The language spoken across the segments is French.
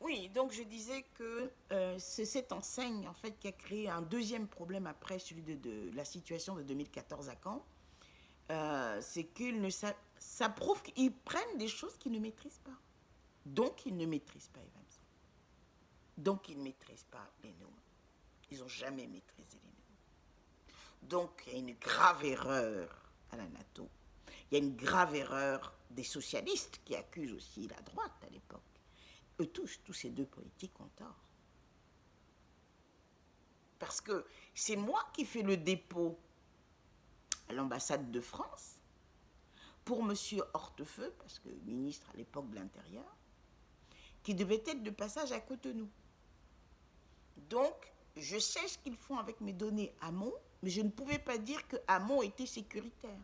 Oui, donc je disais que c'est cette enseigne en fait qui a créé un deuxième problème après celui de la situation de 2014 à Caen. C'est qu'ils ne ça prouve qu'ils prennent des choses qu'ils ne maîtrisent pas. Donc ils ne maîtrisent pas Evans. Donc ils ne maîtrisent pas les noms. Ils n'ont jamais maîtrisé les noms. Donc il y a une grave erreur à la NATO. Il y a une grave erreur des socialistes qui accusent aussi la droite à l'époque. Eux tous ces deux politiques ont tort. Parce que c'est moi qui fais le dépôt à l'ambassade de France pour M. Hortefeux, parce que ministre à l'époque de l'Intérieur, qui devait être de passage à Cotonou. Donc, je sais ce qu'ils font avec mes données Hamon, mais je ne pouvais pas dire que Hamon était sécuritaire.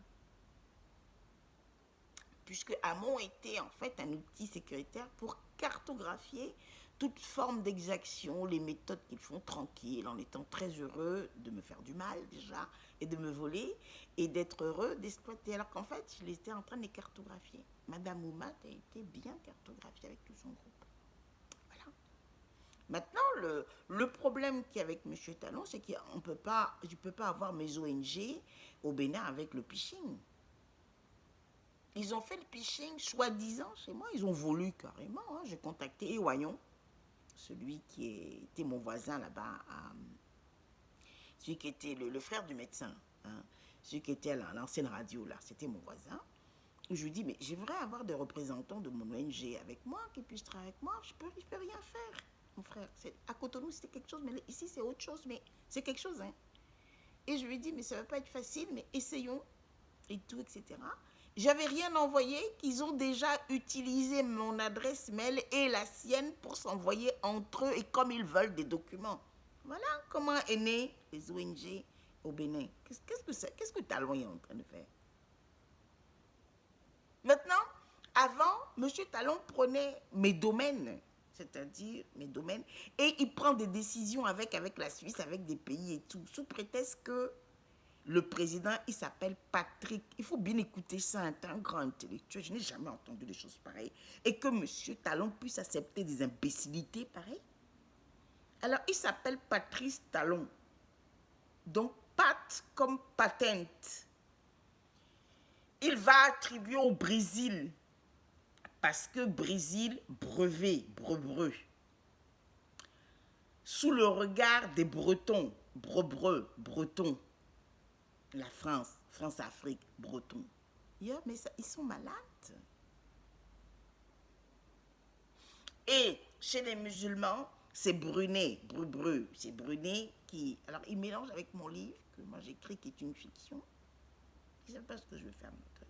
Puisque Hamon était en fait un outil sécuritaire pour cartographier toute forme d'exaction, les méthodes qu'ils font tranquilles, en étant très heureux de me faire du mal déjà, et de me voler, et d'être heureux d'exploiter. Alors qu'en fait, il était en train de les cartographier. Madame Oumat a été bien cartographiée avec tout son groupe. Voilà. Maintenant, le problème qu'il y a avec M. Talon, c'est qu'on peut pas, je ne peux pas avoir mes ONG au Bénin avec le phishing. Ils ont fait le phishing soi-disant chez moi. Ils ont voulu carrément. Hein. J'ai contacté Ewayon, celui qui était mon voisin là-bas, celui qui était le frère du médecin, hein, celui qui était à l'ancienne radio là, c'était mon voisin. Je lui dis, mais j'aimerais avoir des représentants de mon ONG avec moi, qui puissent travailler avec moi. Je peux rien faire, mon frère. À Cotonou, c'était quelque chose, mais ici, c'est autre chose, mais c'est quelque chose. Hein. Et je lui dis, mais ça ne va pas être facile, mais essayons, et tout, etc. J'avais rien envoyé, qu'ils ont déjà utilisé mon adresse mail et la sienne pour s'envoyer entre eux et comme ils veulent des documents. Voilà comment est né les ONG au Bénin. Qu'est-ce que Talon est en train de faire? Maintenant, avant, M. Talon prenait mes domaines, c'est-à-dire mes domaines, et il prend des décisions avec la Suisse, avec des pays et tout, sous prétexte que le président, il s'appelle Patrick. Il faut bien écouter ça, c'est un grand intellectuel. Je n'ai jamais entendu des choses pareilles. Et que M. Talon puisse accepter des imbécilités pareilles. Alors, il s'appelle Patrice Talon. Donc, Pat comme patente. Il va attribuer au Brésil, parce que Brésil, brevet, brebreux. Sous le regard des Bretons, brebreux, bretons. La France, France-Afrique, breton. Yeah, mais ça, ils sont malades. Et chez les musulmans, c'est Brunet, Bru, c'est Brunet qui... Alors, il mélange avec mon livre, que moi j'écris, qui est une fiction. Ils ne savent pas ce que je vais faire montrer.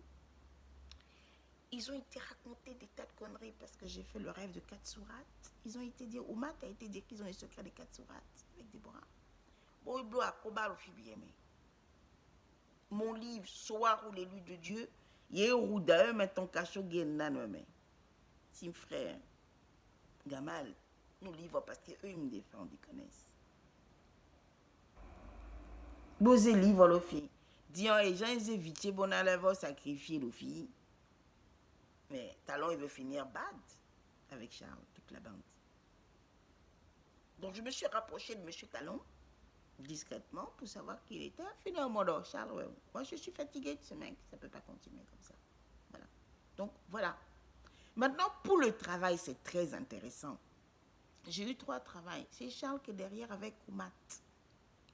Ils ont été raconter des tas de conneries parce que j'ai fait le rêve de 4 sourates. Ils ont été dire, Oumat a été dire qu'ils ont les secrets des 4 sourates avec Déborah. Bon, il doit combattre au fibiémé. Mon livre, Soir ou l'élu de Dieu, il y a un d'ailleurs, mais ton cachot gagne nan mais. Si frère, Gamal, nous livre parce qu'eux, ils me défendent, ils connaissent. Bosé livre, le fille. Disons, les gens, ils évitent, bon, à vont sacrifier le fille. Mais Talon, il veut finir bad avec Charles, toute la bande. Donc, je me suis rapproché de M. Talon, discrètement, pour savoir qui il était. Finalement, non, Charles, ouais, moi, je suis fatiguée de ce mec. Ça ne peut pas continuer comme ça. Voilà. Donc, voilà. Maintenant, pour le travail, c'est très intéressant. J'ai eu 3 travails. C'est Charles qui est derrière avec Oumat,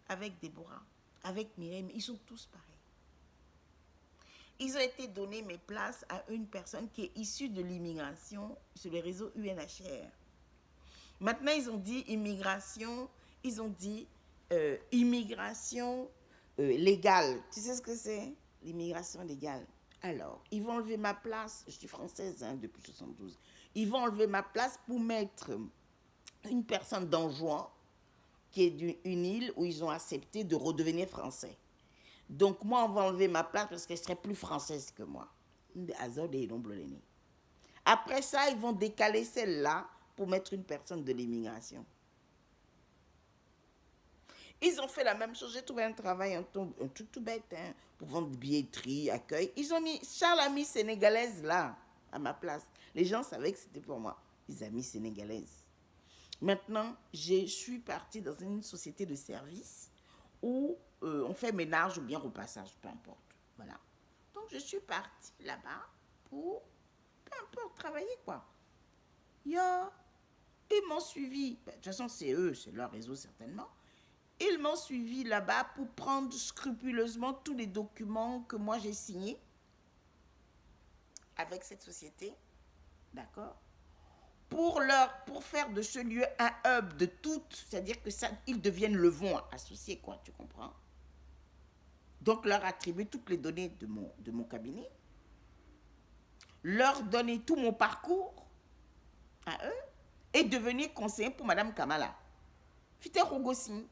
avec Déborah, avec Myriam. Ils sont tous pareils. Ils ont été donnés mes places à une personne qui est issue de l'immigration sur les réseaux UNHCR. Maintenant, ils ont dit immigration, ils ont dit immigration légale. Tu sais ce que c'est? L'immigration légale. Alors, ils vont enlever ma place, je suis française hein, depuis 72, ils vont enlever ma place pour mettre une personne d'Anjouan, qui est d'une île où ils ont accepté de redevenir français. Donc moi, on va enlever ma place parce qu'elle serait plus française que moi. Après ça, ils vont décaler celle-là pour mettre une personne de l'immigration. Ils ont fait la même chose. J'ai trouvé un travail, un truc tout bête, hein, pour vendre billetterie, accueil. Ils ont mis, Charles a mis sénégalaise là, à ma place. Les gens savaient que c'était pour moi. Ils ont mis sénégalaise. Maintenant, je suis partie dans une société de service où on fait ménage ou bien repassage, peu importe. Voilà. Donc, je suis partie là-bas pour, peu importe, travailler, quoi. Yo, ils m'ont suivi. De toute façon, c'est eux, c'est leur réseau certainement. Ils m'ont suivi là-bas pour prendre scrupuleusement tous les documents que moi j'ai signés avec cette société. D'accord? Pour faire de ce lieu un hub de toutes, c'est-à-dire que ça, ils deviennent le vont associé, quoi, tu comprends? Donc, leur attribuer toutes les données de mon cabinet, leur donner tout mon parcours à eux et devenir conseiller pour Madame Kamala. Fite Rogossi.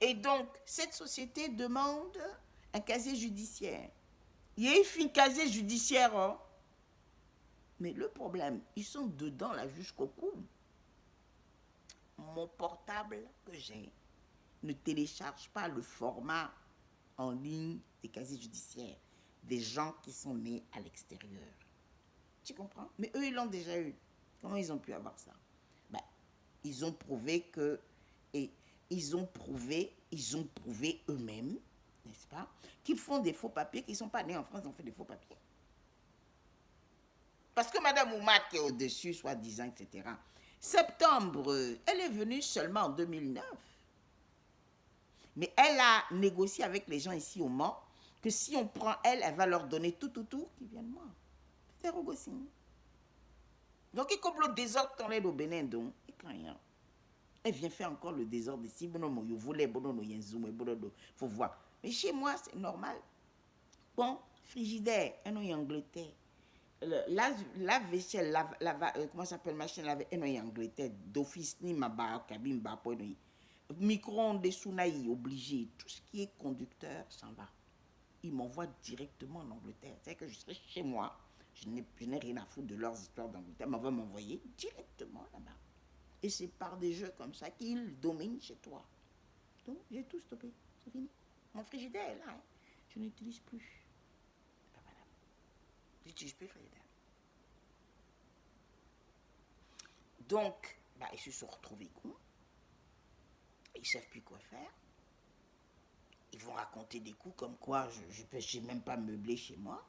Et donc, cette société demande un casier judiciaire. Il y a un casier judiciaire, hein? Mais le problème, ils sont dedans là jusqu'au cou. Mon portable que j'ai ne télécharge pas le format en ligne des casiers judiciaires des gens qui sont nés à l'extérieur. Tu comprends? Mais eux, ils l'ont déjà eu. Comment ils ont pu avoir ça? Ben, ils ont prouvé que... Et ils ont prouvé eux-mêmes, n'est-ce pas, qu'ils font des faux papiers, qu'ils ne sont pas nés en France, ils ont fait des faux papiers. Parce que Mme Oumat, qui est au-dessus, soi-disant, etc., septembre, elle est venue seulement en 2009. Mais elle a négocié avec les gens ici au Mans que si on prend elle, elle va leur donner tout, qui viennent moi. C'est Rogossi. Donc, il couple le désordre dans l'aide au Bénin, donc, et quand rien. Elle vient faire encore le désordre ici. Faut voir. Mais chez moi, c'est normal. Bon, frigidaire, un en Angleterre. La vaisselle, comment ça s'appelle, machine laver, un en Angleterre. D'office, ni ma barre, cabine, barre, micro-ondes, Sunaï, obligé. Tout ce qui est conducteur s'en va. Ils m'envoient directement en Angleterre. C'est que je serai chez moi. Je n'ai rien à foutre de leurs histoires d'Angleterre. Mais on va m'envoyer directement là-bas. Et c'est par des jeux comme ça qu'ils dominent chez toi. Donc, j'ai tout stoppé. C'est fini. Mon frigidaire est là. Hein. Je n'utilise plus. Voilà. Je n'utilise plus le frigidaire. Donc, ils se sont retrouvés cons. Ils ne savent plus quoi faire. Ils vont raconter des coups comme quoi je ne sais même pas meubler chez moi.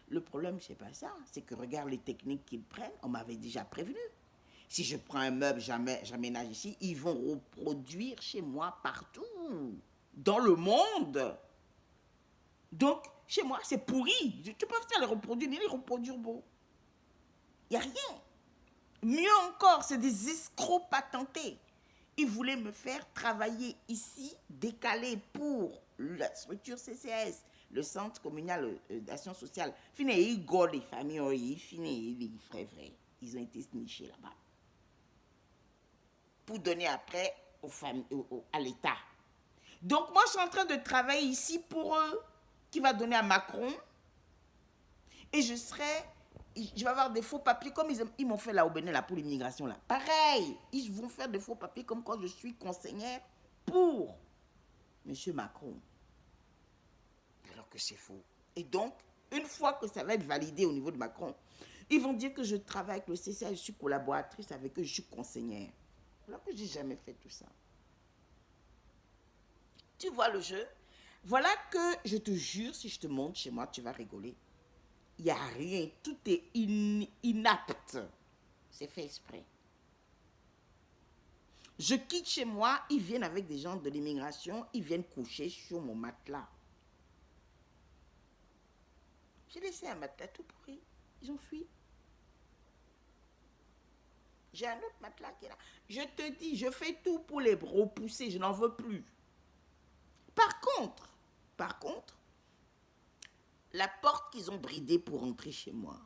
Le problème, c'est pas ça. C'est que regarde les techniques qu'ils prennent. On m'avait déjà prévenu. Si je prends un meuble, j'aménage ici, ils vont reproduire chez moi partout, dans le monde. Donc, chez moi, c'est pourri. Tu peux pas les reproduire, ni les reproduire beau. Il n'y a rien. Mieux encore, c'est des escrocs patentés. Ils voulaient me faire travailler ici, décalé pour la structure CCS, le Centre communal d'action sociale. Fini, ils gardent les familles, fini, les frères vrais. Ils ont été snitchés là-bas. Pour donner après à l'État. Donc moi, je suis en train de travailler ici pour eux, qui va donner à Macron. Et je vais avoir des faux papiers, comme ils m'ont fait là au Bénin, là, pour l'immigration. Là. Pareil, ils vont faire des faux papiers comme quand je suis conseillère pour M. Macron. Alors que c'est faux. Et donc, une fois que ça va être validé au niveau de Macron, ils vont dire que je travaille avec le CCA, je suis collaboratrice avec eux, je suis conseillère. Alors que j'ai jamais fait tout ça. Tu vois le jeu? Voilà que je te jure, si je te montre chez moi, tu vas rigoler. Il n'y a rien, tout est inapte. C'est fait exprès. Je quitte chez moi, ils viennent avec des gens de l'immigration, ils viennent coucher sur mon matelas. J'ai laissé un matelas tout pourri. Ils ont fui. J'ai un autre matelas qui est là. Je te dis, je fais tout pour les repousser, je n'en veux plus. Par contre, la porte qu'ils ont bridée pour entrer chez moi,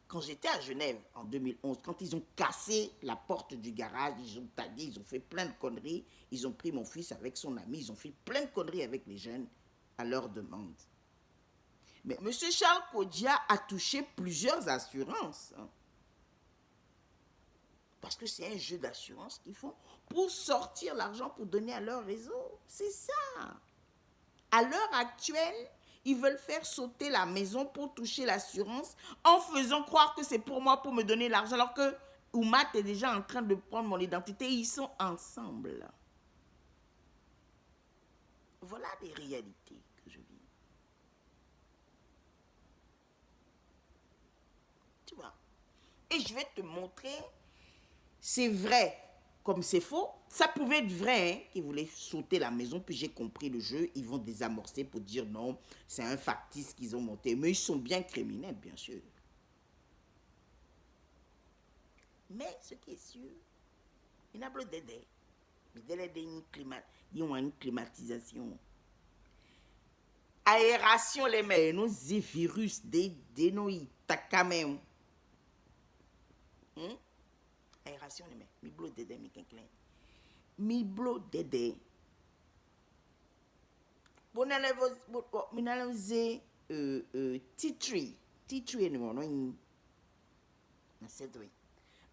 quand j'étais à Genève en 2011, quand ils ont cassé la porte du garage, ils ont tagué, ils ont fait plein de conneries, ils ont pris mon fils avec son ami, ils ont fait plein de conneries avec les jeunes à leur demande. Mais M. Charles Kodia a touché plusieurs assurances. Hein. Parce que c'est un jeu d'assurance qu'ils font pour sortir l'argent pour donner à leur réseau. C'est ça. À l'heure actuelle, Ils veulent faire sauter la maison pour toucher l'assurance en faisant croire que c'est pour moi, pour me donner l'argent, alors que Oumat est déjà en train de prendre mon identité. Ils sont ensemble. Voilà les réalités que je vis. Tu vois. Et je vais te montrer, c'est vrai comme c'est faux. Ça pouvait être vrai, hein, qu'ils voulaient sauter la maison, puis j'ai compris le jeu. Ils vont désamorcer pour dire non, c'est un factice qu'ils ont monté. Mais ils sont bien criminels, bien sûr. Mais ce qui est sûr, il n'y a pas d'aider. Mais il y a une climatisation. Aération les mers, nous y virus des nous takamem. Aération les mers, mi blo dede mi kenklen. Mi blo dede. Minaleze tea tree ni mon nom. Na sedwe.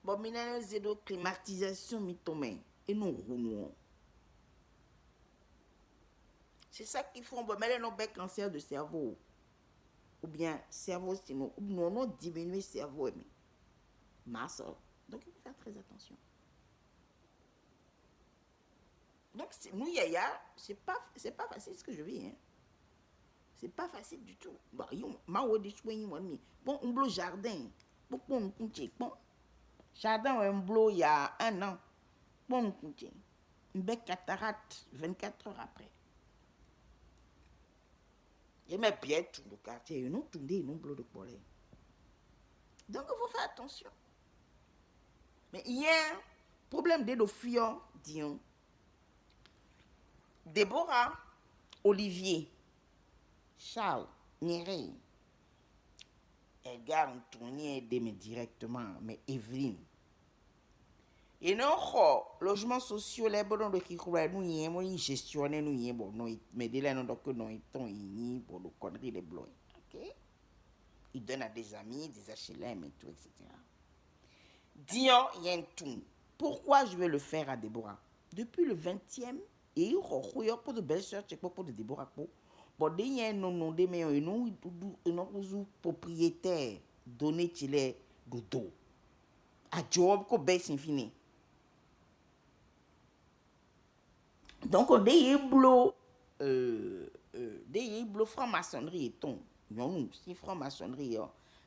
Bon, minaleze do climatisation mi tomé et nous roulons. C'est ça qu'ils font. Bon, mais là, non, cancer de cerveau. Ou bien, cerveau, sinon, nous, on diminue le cerveau. Mais, masse. Donc, il faut faire très attention. Donc, nous, Yaya, c'est pas facile ce que je vis. Hein. C'est pas facile du tout. Bon, on bloc jardin. Bon, jardin, un bloc il y a 1 an. Bon, une belle cataracte 24 heures après. Et mais bien tout le quartier, ils ont tourné, ils ont bloc de pollen. Donc, il faut faire attention. Mais il y a un problème de nos filles, disons. Déborah, Olivier, Charles, Mireille, Edgar ont tourné aider directement, mais Evelyne. Et non, logement social, les bonhommes de qui croient, nous y avons une gestion, nous y avons, mais dès là, nous avons une pour nos conneries, les blancs. Ok? Ils donnent à des amis, des HLM et tout, etc. Dion, il y a un tout. Pourquoi je vais le faire à Déborah? Depuis le 20e, et il y a pour de belles soeurs, pour de Déborah. Bon, il y a un nom de mais un propriétaire donné qu'il est dodo. À job, qu'on baisse infini. Donc, on dit des blo franc-maçonnerie et ton. Non, si franc-maçonnerie,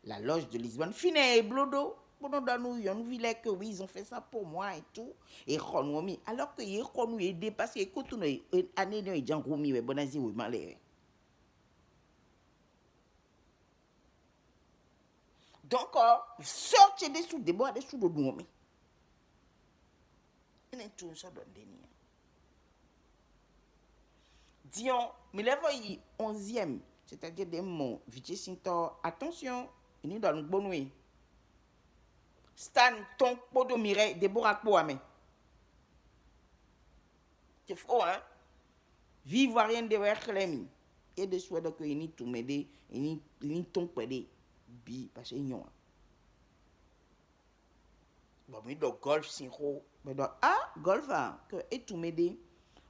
la loge de Lisbonne, finé blodo. Dans nous, que oui, ils ont fait ça pour moi et tout. Et alors que ils aidé parce que écoute, une année, ils ont remis, mais bon, oui, malais. Donc, sortez des sous, des bois, des sous de nous. Il y a tout ça dans le dernier. Disons, mais là, il 11e, c'est-à-dire des mots, Vichy-Sintor, attention, il est dans le bon way. Stan, ton podo mire, Déborah Kouame. C'est faux, hein? Vive rien de voir Clémy. Et de souhait que il n'y tout m'aider, il n'y ton pédé. Bi, parce que n'y a. Bon, mais donc golf, c'est gros. Mais donc, golf, que et tout m'aider.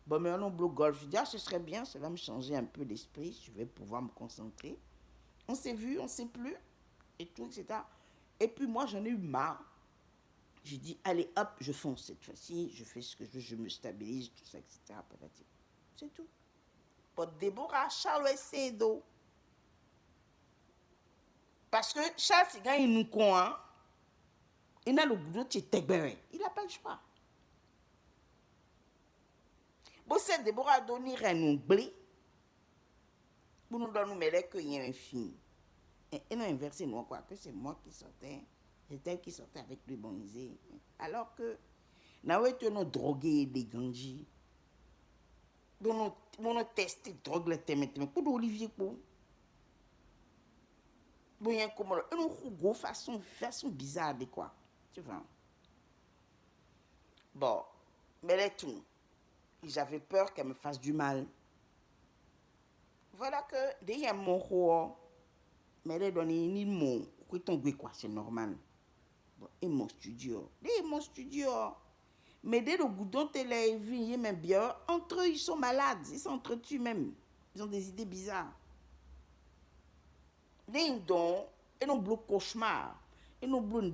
Bon, mais on bloque golf. Je dis, ce serait bien, ça va me changer un peu d'esprit. Je vais pouvoir me concentrer. On s'est vu, on ne sait plus. Et tout, etc. Et puis moi, j'en ai eu marre. J'ai dit, allez, hop, je fonce cette fois-ci. Je fais ce que je veux, je me stabilise, tout ça, etc. C'est tout. Bon, Déborah, Charles et d'eau. Parce que Charles, c'est quand il nous croit, il a le boulot, il n'a pas le choix. Bon, c'est Déborah donné un oubli. Pour nous donner mais qu'il y a un film. Et non, inversé, moi, quoi, que c'est moi qui sortais. C'est elle qui sortait avec lui, bon, alors que, nous avons drogué des ganjis. Nous avons testé drogue, les thèmes, pour Olivier, pour. Bon, il y a une façon bizarre de quoi. Tu vois. Bon, mais là, tout. J'avais peur qu'elle me fasse du mal. Voilà que, dès qu'il y a mon roi, mais elle donne une mot. Quoi, c'est normal. Bon, et mon studio. Mais dès le goudon, télé, même bien, entre eux, ils sont malades. Ils s'entretuent même. Ils ont des idées bizarres. Ding dong, et non bleu cauchemar, et non bleu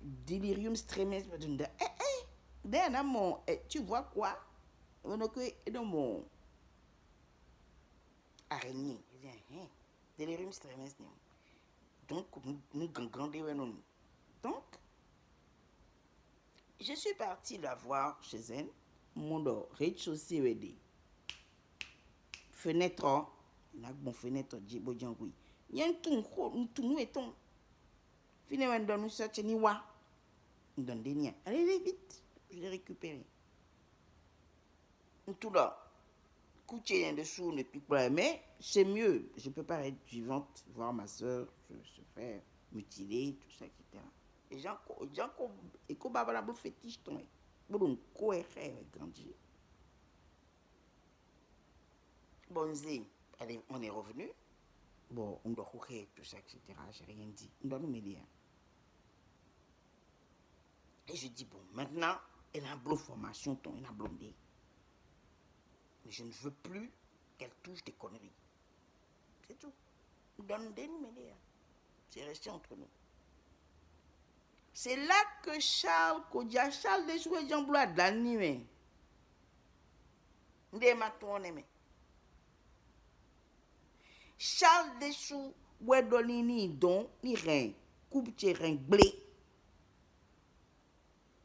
délirium tremens, d'un mon, tu vois quoi? On a que, et non mon araignée, délirium tremens, donc nous gangandé, non. Donc, je suis partie la voir chez elle, mon rez-de-chaussée, des fenêtres, il y a mon fenêtre, djibo djangoui. Il y a un tout, et ton. Finalement, nous cherchons ni wa. Nous donne des liens. Allez, vite, je l'ai récupéré. Tout là, coucher en dessous ne pique pas, mais c'est mieux. Je ne peux pas être vivante, voir ma soeur se faire mutiler, tout ça, etc. Et gens et qu'on va avoir fétiche, ton. Bon, grandi. Bon, on est revenu. Bon, on doit courir, tout ça, etc. J'ai rien dit. On doit nous mêler. Et je dis, bon, maintenant, elle a une formation, elle a blondé. Mais je ne veux plus qu'elle touche des conneries. C'est tout. Donne des numéros. C'est resté entre nous. C'est là que Charles Kodia, Charles Dessoué Jean Blois d'animé. Ndé maton aimé. Charles Dessous, Ouedoni ni don, ni rien. Coupe rien blé.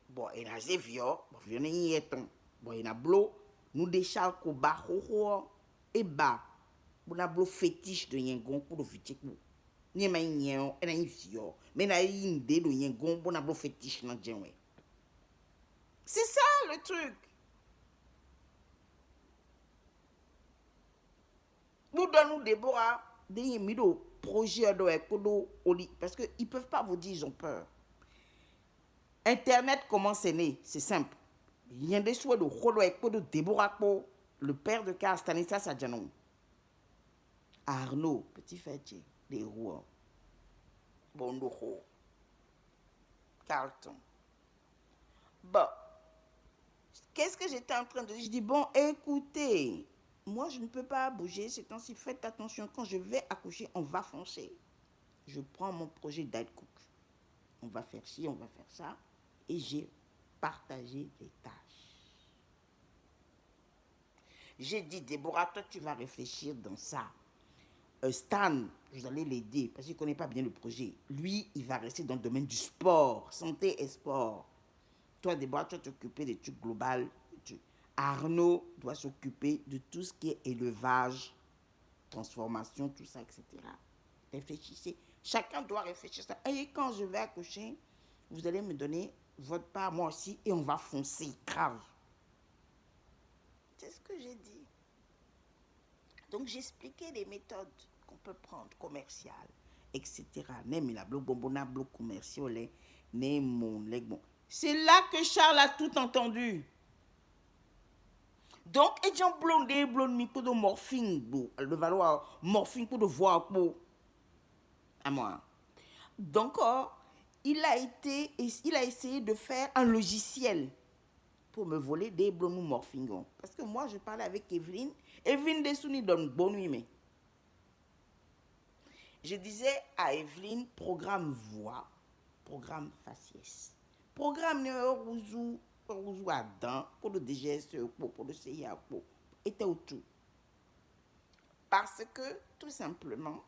Bon, il a des vieux, bon, il y a ton. Bon, il a bleu, nous des Charles Koba, et bas. Bon, a bleu fétiche de Yengon pour le vitico. Ni ma yen, et un vieux. Mais na yin de Yengon, bon, a bleu fétiche dans Djenwe. C'est ça le truc. Nous donnons Déborah des mido projets de Kodo Oli parce qu'ils ne peuvent pas vous dire ils ont peur. Internet comment c'est né, c'est simple. Il y a des souhaits de Kodo Kodo Déborah le père de Carl Stanislas Adjanon. Arnaud, petit fêtier, des Rouen. Bondoro. Carlton. Bon. Qu'est-ce que j'étais en train de dire? Je dis, bon, écoutez, moi, je ne peux pas bouger ces temps-ci. Faites attention, quand je vais accoucher, on va foncer. Je prends mon projet d'aide cook. On va faire ci, on va faire ça. Et j'ai partagé les tâches. J'ai dit, Déborah, toi, tu vas réfléchir dans ça. Stan, vous allez l'aider parce qu'il ne connaît pas bien le projet. Lui, il va rester dans le domaine du sport, santé et sport. Toi, Déborah, tu vas t'occuper des trucs globaux. Arnaud doit s'occuper de tout ce qui est élevage, transformation, tout ça, etc. Réfléchissez. Chacun doit réfléchir ça. Et quand je vais accoucher, vous allez me donner votre part, moi aussi, et on va foncer, grave. C'est ce que j'ai dit. Donc, j'expliquais les méthodes qu'on peut prendre, commerciales, etc. C'est là que Charles a tout entendu. Donc, et j'en blondé, pour de morphine, le valoir morphine pour de voir pour à moi. Donc, il a essayé de faire un logiciel pour me voler des blonds morphingons. Parce que moi, je parlais avec Evelyne. Evelyne Dessouni donne bonne nuit, mais je disais à Evelyne, programme voix, programme faciès, programme neurouzou à dents, pour le DGSE, pour le CIA, était autour. Parce que, tout simplement,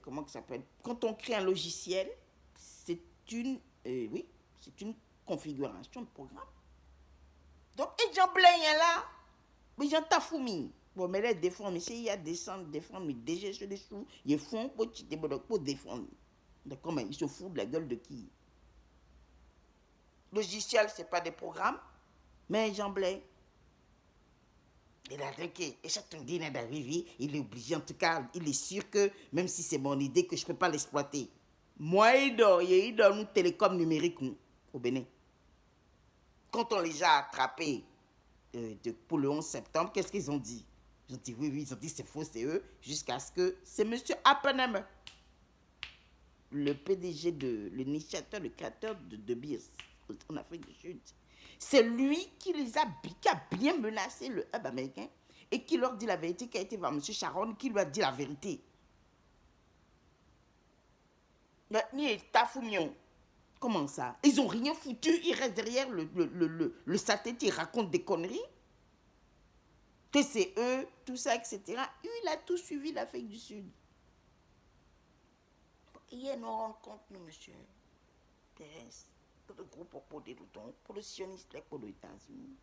comment ça s'appelle? Quand on crée un logiciel, c'est une configuration de programme. Donc, et j'en blaye là, mais j'en tafoumi. Bon, mais là, défendre, mais s'il y a descendre, défendre, mais déjà sur les sous, ils font pour défendre. Donc, comment ils se foutent de la gueule de qui? Logiciel, c'est pas des programmes, mais j'en blaye. Il a trinqué. Et chaque dîner d'arriver, il est obligé, en tout cas, il est sûr que, même si c'est mon idée, que je ne peux pas l'exploiter. Moi, il y a une télécom numérique au Bénin. Quand on les a attrapés pour le 11 septembre, qu'est-ce qu'ils ont dit? Ils ont dit oui, ils ont dit c'est faux, c'est eux, jusqu'à ce que c'est M. Appenem, le PDG, l'initiateur, le créateur de BIS en Afrique du Sud. C'est lui qui a bien menacé le hub américain. et qui leur dit la vérité, qui a été voir M. Sharon, qui lui a dit la vérité. Ni Tafounion. Comment ça? Ils ont rien foutu, ils restent derrière le satellite, ils racontent des conneries. TCE, tout ça, etc. Il a tout suivi l'Afrique du Sud. Hier, nous rendons compte, nous, monsieur Pérez, pour le groupe pour des loutons, pour le sioniste, pour les États-Unis.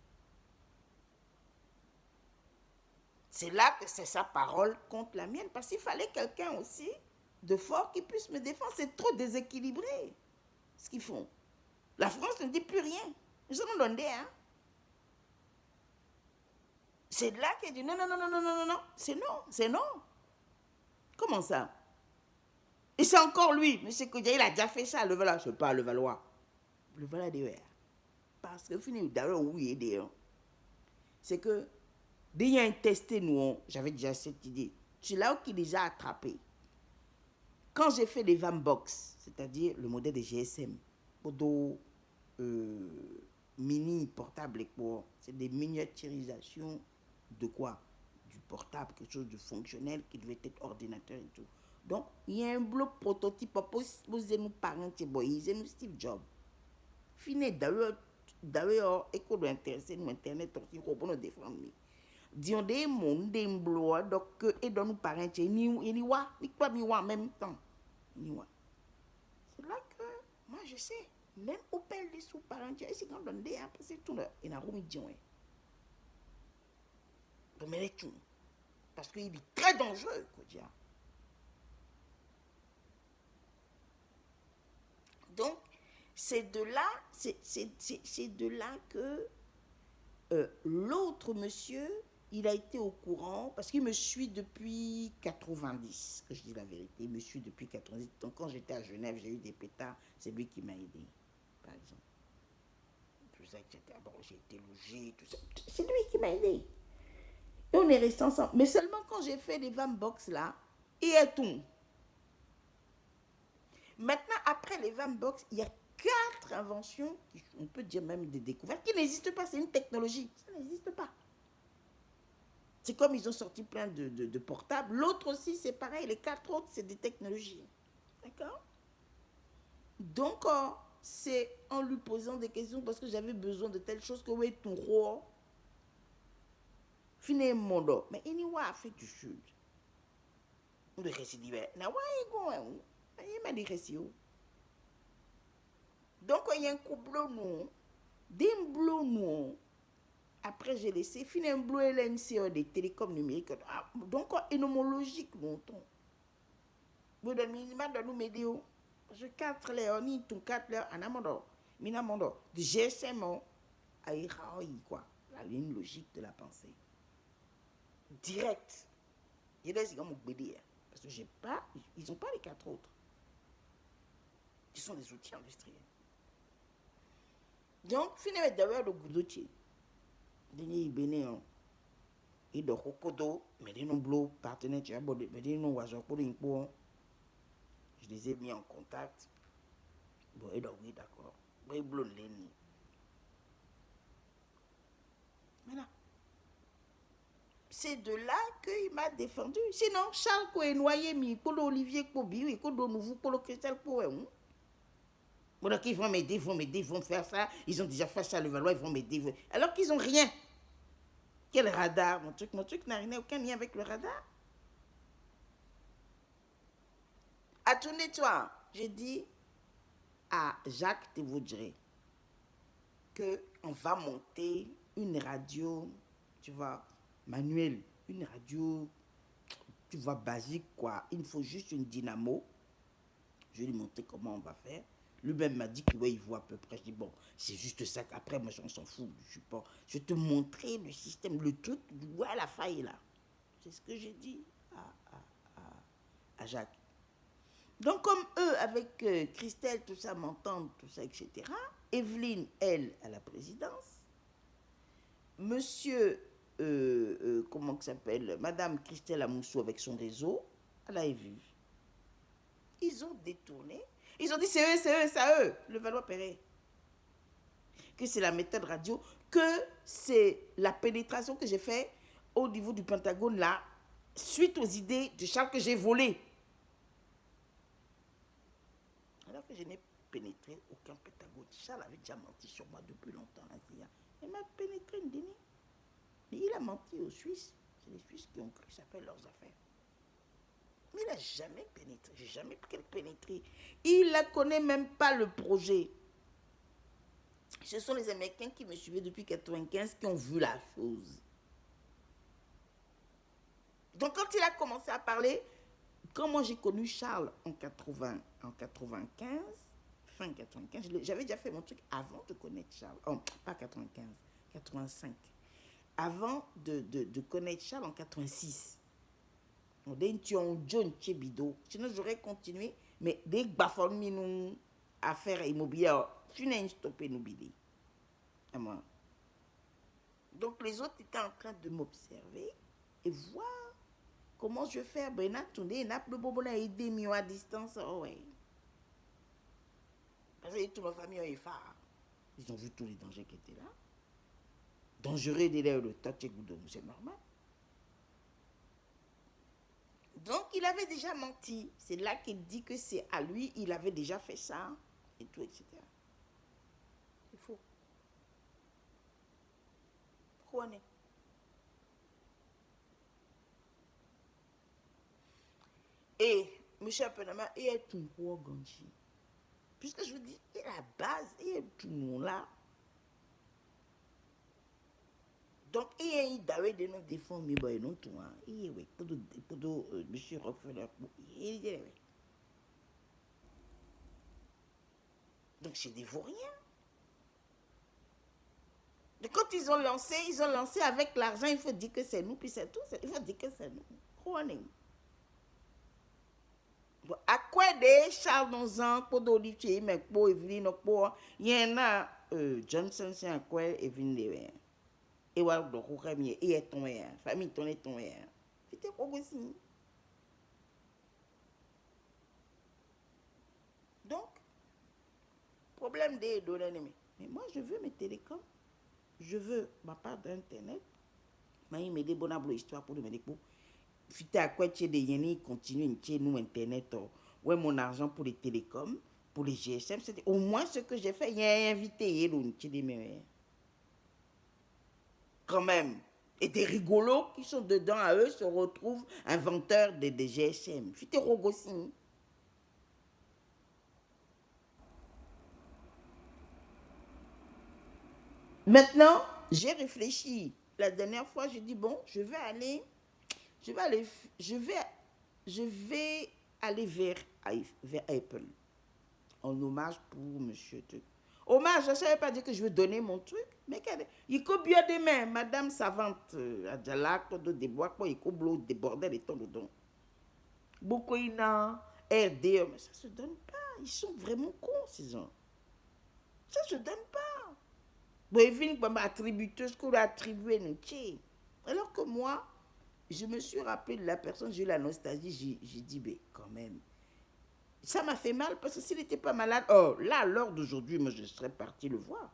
C'est là que c'est sa parole contre la mienne, parce qu'il fallait quelqu'un aussi de fort qui puisse me défendre. C'est trop déséquilibré, ce qu'ils font. La France ne dit plus rien. Ils en ont donné, hein. C'est là qu'il dit non, non, non, non, non, non, non, c'est non, c'est non. Comment ça? Et c'est encore lui, M. Kodja, il a déjà fait ça, le Valois. Je ne sais pas, le Valois. Le Valois d'ailleurs. Parce que, finalement, d'ailleurs, oui, d'ailleurs. C'est que, dès qu'il y a un testé, nous, j'avais déjà cette idée. C'est là où il est déjà attrapé. Quand j'ai fait les Vanbox, c'est-à-dire le modèle des GSM, pour mini portable, c'est des miniaturisations de quoi? Du portable, quelque chose de fonctionnel qui devait être ordinateur et tout. Donc, il y a un bloc prototype pour poser nos parents, ils nous Steve Jobs. Fini d'ailleurs, école de intéressé, nous internet, aussi, pour nous défendre. Disons des mondes, des blocs, donc, et dans nos parents, ni quoi, ni en même temps. C'est là que, moi, je sais, même au père des sous-parents, c'est quand on donne des, après c'est tout, il y a un roumi de pour me tout. Parce qu'il est très dangereux, Kodja. Donc, c'est de là que l'autre monsieur, il a été au courant, parce qu'il me suit depuis 90, que je dis la vérité, il me suit depuis 90. Donc, quand j'étais à Genève, j'ai eu des pétards, c'est lui qui m'a aidé, par exemple. Tout ça, etc. Bon, j'ai été logé, tout ça. C'est lui qui m'a aidé. Et on est restés ensemble. Mais seulement quand j'ai fait les Vanbox là, il y a tout. Maintenant, après les Vanbox, il y a 4 inventions, on peut dire même des découvertes, qui n'existent pas. C'est une technologie. Ça n'existe pas. C'est comme ils ont sorti plein de portables. L'autre aussi, c'est pareil. Les 4 autres, c'est des technologies. D'accord? Donc, c'est en lui posant des questions parce que j'avais besoin de telle chose que oui, ton roi. Finalement, mais il n'y a pas Afrique du Sud. On de récidive. Na ouais, il m'a dit récidive. Donc, il y a un couple nous, des bleus nous. Après, j'ai laissé finir un bleu LNC des télécoms numériques. Donc, énomologique, mon ton. Vous donnez minimum de nous m'aider. Parce que 4 heures, ni tout 4 heures, en amont, minamondo, de GSM, à quoi. La ligne logique de la pensée. Direct. Il y a des gens qui parce que j'ai pas, ils n'ont pas les 4 autres. Qui sont des outils industriels. Donc, finalement, derrière le goudoutier, Denis Bénéon, et de Rokodo, mais des nombres partenaires, tu as beau, mais des noms oiseaux pour une pointe. Je les ai mis en contact. Bon, et donc, oui, d'accord. Oui, bleu, l'aîné. Voilà. C'est de là qu'il m'a défendu. Sinon, Charles Koué noyé, mi, pour Olivier Kobi, oui, pour le nouveau, pour le Christelle Koué, oui. Bon, ils vont m'aider, ils vont faire ça. Ils ont déjà fait ça, le Valois, ils vont m'aider. Alors qu'ils n'ont rien. Quel radar? Mon truc n'a aucun lien avec le radar. À tourner, toi, j'ai dit à Jacques Thévaudré qu'on va monter une radio, tu vois, manuelle, une radio, tu vois, basique, quoi. Il faut juste une dynamo. Je vais lui montrer comment on va faire. Lui-même m'a dit qu'il ouais, voit à peu près. Je dis, bon, c'est juste ça qu'après, moi, on s'en fout. Je vais te montrer le système, le truc, ouais, la faille là. C'est ce que j'ai dit à Jacques. Donc, comme eux, avec Christelle, tout ça, m'entendent, tout ça, etc., Evelyne, elle, à la présidence, monsieur, comment ça s'appelle, madame Christelle Amoussou avec son réseau, à la EVIV. Ils ont détourné. Ils ont dit, c'est eux, le Valois-Perret. Que c'est la méthode radio, que c'est la pénétration que j'ai fait au niveau du Pentagone, là, suite aux idées de Charles que j'ai volées. Alors que je n'ai pénétré aucun Pentagone. Charles avait déjà menti sur moi depuis longtemps, la CIA. Il m'a pénétré une dîner. Mais il a menti aux Suisses. C'est les Suisses qui ont cru que ça fait leurs affaires. Mais il n'a jamais pénétré. J'ai jamais pénétré. Il ne connaît même pas le projet. Ce sont les Américains qui me suivaient depuis 1995 qui ont vu la chose. Donc quand il a commencé à parler, quand moi j'ai connu Charles en 95, fin 95, j'avais déjà fait mon truc avant de connaître Charles. Oh, pas 95, 85. Avant de connaître Charles en 86. On dit John Chebido. Sinon j'aurais continué, mais dès que Bafon nous affaires immobilières, tu n'as stoppé nous bidé. Donc les autres étaient en train de m'observer et voir comment je fais. Ben n'a tourné, n'a plus beau aider mieux à distance. Oh ouais. Parce que toute ma famille est phare. Ils ont vu tous les dangers qui étaient là. Dangereux d'élèves le touch c'est normal. Donc il avait déjà menti. C'est là qu'il dit que c'est à lui, il avait déjà fait ça et tout, etc. C'est faux. Pourquoi on est? Et M. Apenama est tout gros ganchi. Puisque je vous dis, il a la base, il est tout le monde là. Donc, il y a eu d'ailleurs des noms de fonds, mais bon, non tout. Il y a eu pour M. Rockefeller. Il y a eu. Donc, c'est des vauriens. Donc, quand ils ont lancé avec l'argent, il faut dire que c'est nous, puis c'est tout. Il faut dire que c'est nous. À quoi des Charles Nozan, pour d'Olivier, mais pour Evelyne, pour il y en a Johnson, c'est à quoi Evelyne Lever. Et voilà, donc, il est tombé, famille tombée tombée. C'était quoi aussi? Donc, problème des données. Mais moi, je veux mes télécoms. Je veux ma part d'internet. Mais il me dit bonne histoire pour le médecin. Fité à quoi tu es des yénis continue chez nous internet. Ouais, mon argent pour les télécoms, pour les GSM. C'était au moins ce que j'ai fait. Il y a invité quand même. Et des rigolos qui sont dedans à eux se retrouvent inventeurs des GSM. Fité rogossi. Maintenant, j'ai réfléchi. La dernière fois, j'ai dit bon, je vais aller vers Apple en hommage pour monsieur truc. Hommage, je ne savais pas dire que je veux donner mon truc, mais il faut bien demain, madame savante, Adjala, Kodo de Bois, il faut déborder les tons dedans. Beaucoup il a RD, mais ça se donne pas. Ils sont vraiment cons, ces gens. Ça se donne pas. Bon, ils viennent pour m'attribuer ce qu'on a attribué, alors que moi, je me suis rappelé de la personne, j'ai eu la nostalgie, j'ai dit, mais quand même, ça m'a fait mal parce que s'il n'était pas malade, oh, là, à l'heure d'aujourd'hui, moi, je serais parti le voir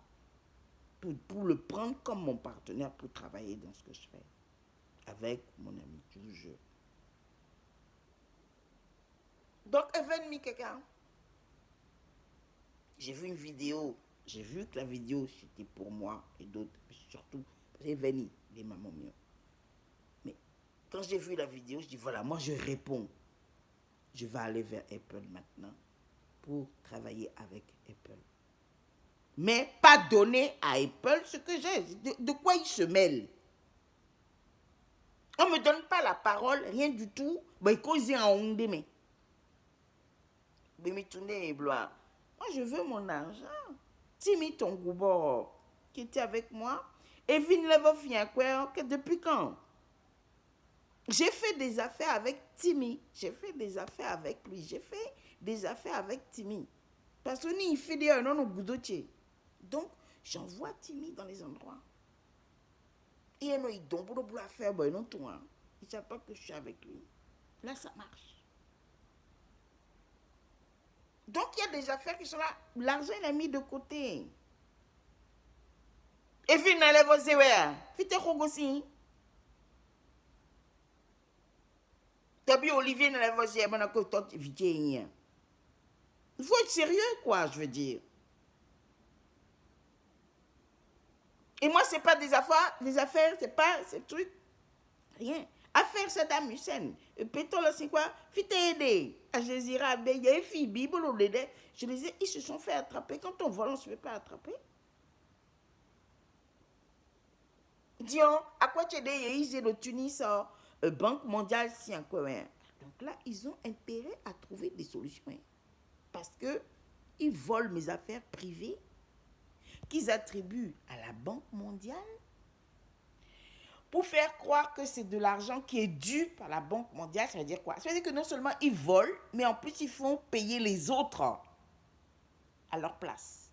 pour le prendre comme mon partenaire pour travailler dans ce que je fais avec mon ami, je vous jure. Donc, Even quelqu'un, j'ai vu une vidéo, j'ai vu que la vidéo, c'était pour moi et d'autres, surtout, Even, les mamans mieux. Mais quand j'ai vu la vidéo, je dis, voilà, moi, je réponds. Je vais aller vers Apple maintenant pour travailler avec Apple. Mais pas donner à Apple ce que j'ai. De quoi ils se mêlent? On ne me donne pas la parole, rien du tout. Ben, ils causent en onde, mais. Mais moi, je veux mon argent. Timi ton goubo qui était avec moi. Et Vinlevo Fiankwer, depuis quand? J'ai fait des affaires avec Timmy. J'ai fait des affaires avec lui. J'ai fait des affaires avec Timmy. Parce que il fait des non au goudotier. Donc, j'envoie Timmy dans les endroits. Et il donne pour le faire, ben non tout. Il ne sait pas que je suis avec lui. Là, ça marche. Donc, il y a des affaires qui sont là. L'argent, il est mis de côté. Et puis, il allait vous dire, faites quoi aussi? Tabi Olivier n'a pas dit, mais que toi, il faut être sérieux, quoi, je veux dire. Et moi, c'est pas des affaires, c'est pas ces trucs, rien. Affaire Saddam Hussein, pétole, c'est quoi? Fite aider. À Jézira, il y a une fille, Bible, je les ai, ils se sont fait attraper. Quand on vole, on ne se fait pas attraper. Disons, à quoi tu es ils le Tunis, Banque mondiale, si encore. Donc là, ils ont intérêt à trouver des solutions. Parce que ils volent mes affaires privées qu'ils attribuent à la Banque mondiale pour faire croire que c'est de l'argent qui est dû par la Banque mondiale. Ça veut dire quoi? Ça veut dire que non seulement ils volent, mais en plus ils font payer les autres à leur place.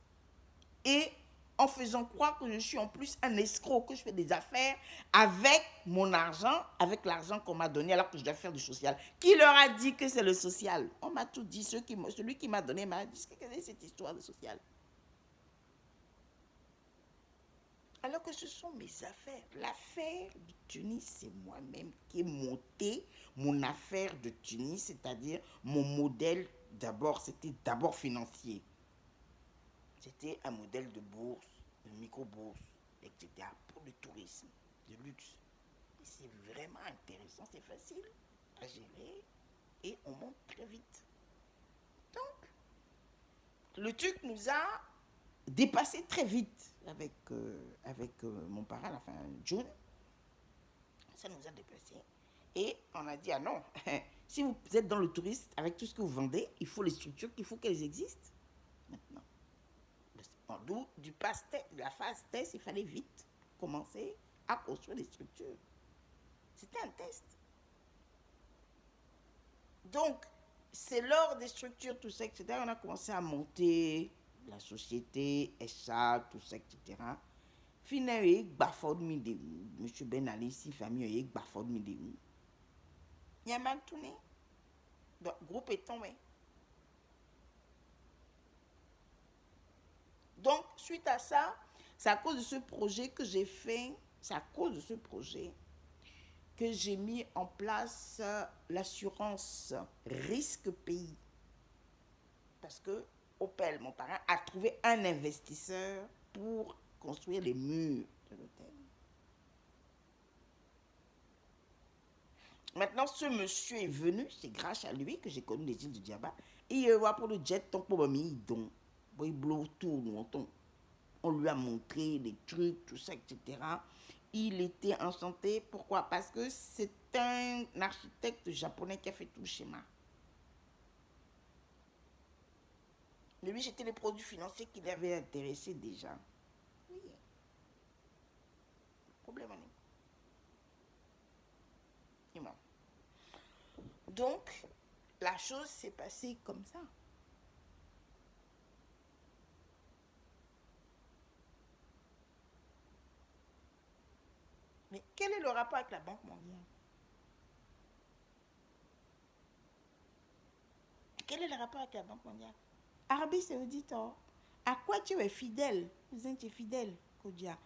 Et en faisant croire que je suis en plus un escroc, que je fais des affaires avec mon argent, avec l'argent qu'on m'a donné alors que je dois faire du social. Qui leur a dit que c'est le social? On m'a tout dit. Celui qui m'a donné m'a dit, quelle est cette histoire de social? Alors que ce sont mes affaires. L'affaire de Tunis, c'est moi-même qui ai monté mon affaire de Tunis, c'est-à-dire mon modèle d'abord, c'était d'abord financier. C'était un modèle de bourse, de micro-bourse, etc. pour le tourisme, de luxe. C'est vraiment intéressant, c'est facile à gérer et on monte très vite. Donc, le truc nous a dépassé très vite avec mon parrain, enfin June. Ça nous a dépassé. Et on a dit, ah non, si vous êtes dans le tourisme, avec tout ce que vous vendez, il faut les structures, il faut qu'elles existent. Maintenant. D'où de la phase test, il fallait vite commencer à construire des structures. C'était un test. Donc, c'est lors des structures, tout ça, etc., on a commencé à monter la société, SA, tout ça, etc. Finalement, Baford Midéou, M. Ben Ali, si famille, Baford Midéou. Il y a mal tourné. Donc, le groupe est tombé. Donc, suite à ça, c'est à cause de ce projet que j'ai fait, c'est à cause de ce projet que j'ai mis en place l'assurance risque pays. Parce que Opel, mon parrain, a trouvé un investisseur pour construire les murs de l'hôtel. Maintenant, ce monsieur est venu, c'est grâce à lui que j'ai connu les îles du Diaba. Et il va pour le jet, ton pour donc, il blow tout, on lui a montré des trucs, tout ça, etc. Il était enchanté. Pourquoi? Parce que c'est un architecte japonais qui a fait tout le schéma. Mais lui, c'était les produits financiers qui l'avaient intéressé déjà. Oui. Problème, on est. Donc, la chose s'est passée comme ça. Mais quel est le rapport avec la Banque mondiale? Quel est le rapport avec la Banque mondiale? Arabie Saoudite, à quoi tu es fidèle? Vous êtes fidèle, Kodia.